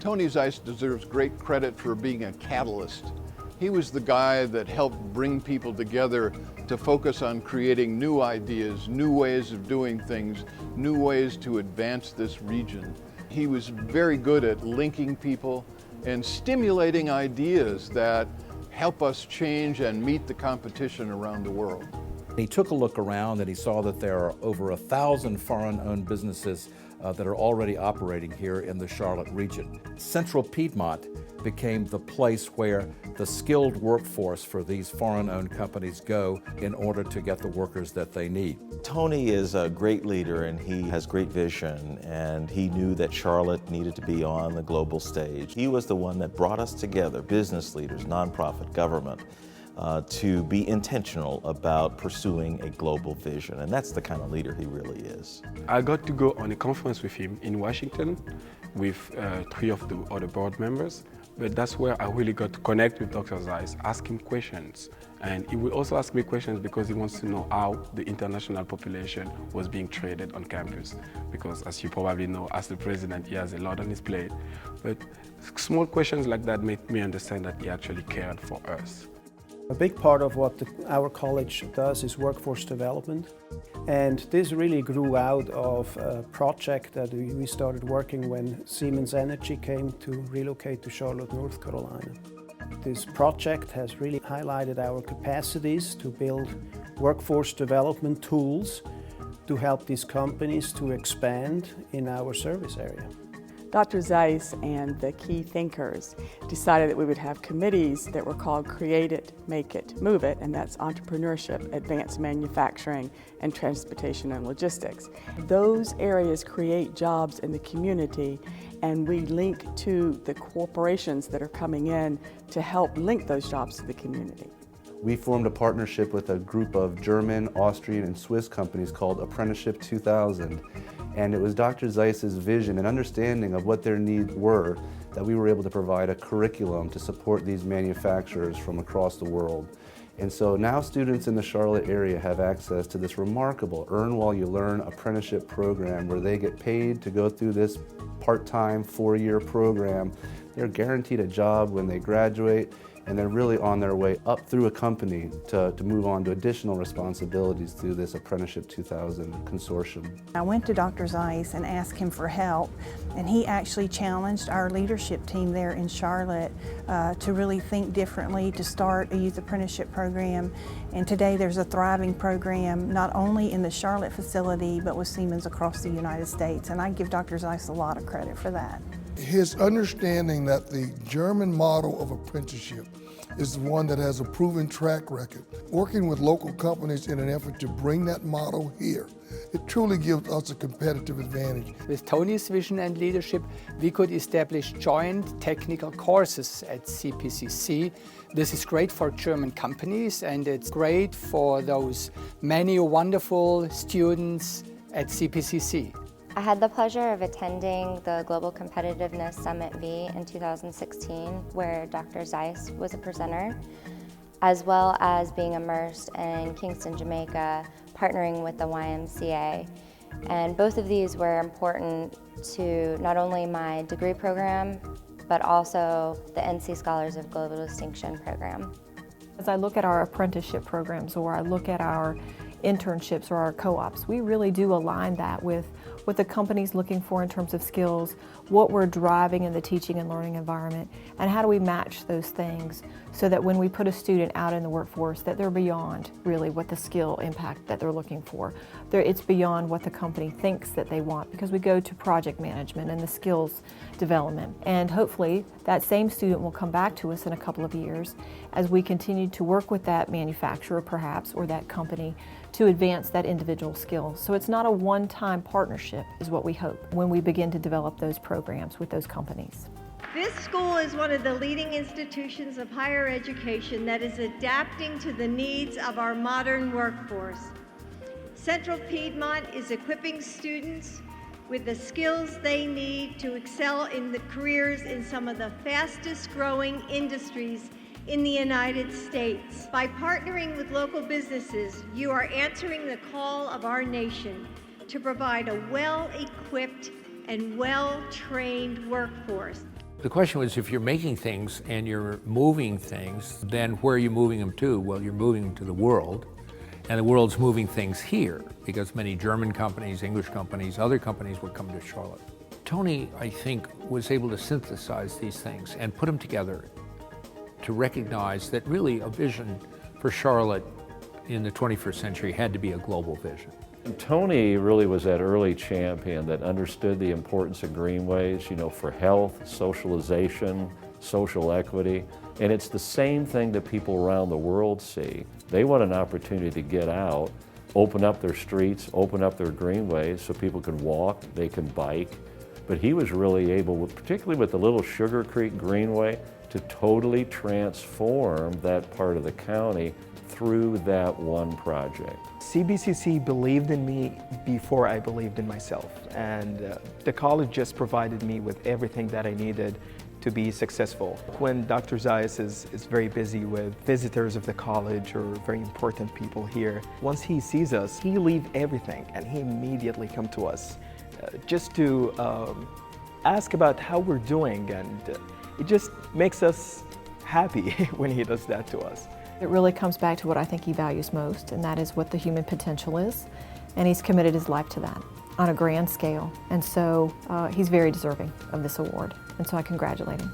Tony Zeiss deserves great credit for being a catalyst. He was the guy that helped bring people together to focus on creating new ideas, new ways of doing things, new ways to advance this region. He was very good at linking people and stimulating ideas that help us change and meet the competition around the world. He took a look around and he saw that there are over 1,000 foreign-owned businesses that are already operating here in the Charlotte region. Central Piedmont became the place where the skilled workforce for these foreign-owned companies go in order to get the workers that they need. Tony is a great leader and he has great vision, and he knew that Charlotte needed to be on the global stage. He was the one that brought us together, business leaders, nonprofit, government, to be intentional about pursuing a global vision, and that's the kind of leader he really is. I got to go on a conference with him in Washington with 3 of the other board members, but that's where I really got to connect with Dr. Zeiss, ask him questions, and he will also ask me questions because he wants to know how the international population was being treated on campus, because as you probably know, as the president, he has a lot on his plate, but small questions like that made me understand that he actually cared for us. A big part of what our college does is workforce development, and this really grew out of a project that we started working when Siemens Energy came to relocate to Charlotte, North Carolina. This project has really highlighted our capacities to build workforce development tools to help these companies to expand in our service area. Dr. Zeiss and the key thinkers decided that we would have committees that were called Create It, Make It, Move It, and that's entrepreneurship, advanced manufacturing, and transportation and logistics. Those areas create jobs in the community, and we link to the corporations that are coming in to help link those jobs to the community. We formed a partnership with a group of German, Austrian, and Swiss companies called Apprenticeship 2000. And it was Dr. Zeiss's vision and understanding of what their needs were that we were able to provide a curriculum to support these manufacturers from across the world. And so now students in the Charlotte area have access to this remarkable Earn While You Learn apprenticeship program where they get paid to go through this part-time 4-year program. They're guaranteed a job when they graduate, and they're really on their way up through a company to move on to additional responsibilities through this Apprenticeship 2000 consortium. I went to Dr. Zeiss and asked him for help, and he actually challenged our leadership team there in Charlotte to really think differently, to start a youth apprenticeship program. And today there's a thriving program not only in the Charlotte facility but with Siemens across the United States, and I give Dr. Zeiss a lot of credit for that. His understanding that the German model of apprenticeship is the one that has a proven track record. Working with local companies in an effort to bring that model here, it truly gives us a competitive advantage. With Tony's vision and leadership, we could establish joint technical courses at CPCC. This is great for German companies, and it's great for those many wonderful students at CPCC. I had the pleasure of attending the Global Competitiveness Summit V in 2016, where Dr. Zeiss was a presenter, as well as being immersed in Kingston, Jamaica, partnering with the YMCA. And both of these were important to not only my degree program, but also the NC Scholars of Global Distinction program. As I look at our apprenticeship programs, or I look at our internships or our co-ops, we really do align that with what the company's looking for in terms of skills, what we're driving in the teaching and learning environment, and how do we match those things so that when we put a student out in the workforce that they're beyond really what the skill impact that they're looking for. It's beyond what the company thinks that they want, because we go to project management and the skills development. And hopefully that same student will come back to us in a couple of years as we continue to work with that manufacturer perhaps, or that company, to advance that individual skill. So it's not a one-time partnership is what we hope when we begin to develop those programs with those companies. This school is one of the leading institutions of higher education that is adapting to the needs of our modern workforce. Central Piedmont is equipping students with the skills they need to excel in the careers in some of the fastest growing industries in the United States. By partnering with local businesses, you are answering the call of our nation to provide a well-equipped and well-trained workforce. The question was, if you're making things and you're moving things, then where are you moving them to? Well, you're moving them to the world, and the world's moving things here because many German companies, English companies, other companies would come to Charlotte. Tony, I think, was able to synthesize these things and put them together to recognize that really a vision for Charlotte in the 21st century had to be a global vision. Tony really was that early champion that understood the importance of greenways, for health, socialization, social equity. And it's the same thing that people around the world see. They want an opportunity to get out, open up their streets, open up their greenways so people can walk, they can bike. But he was really able, particularly with the Little Sugar Creek Greenway, to totally transform that part of the county through that one project. CPCC believed in me before I believed in myself, and the college just provided me with everything that I needed to be successful. When Dr. Zeiss is very busy with visitors of the college or very important people here, once he sees us, he leaves everything and he immediately comes to us just to ask about how we're doing, and it just makes us happy when he does that to us. It really comes back to what I think he values most, and that is what the human potential is, and he's committed his life to that on a grand scale, and so he's very deserving of this award, and so I congratulate him.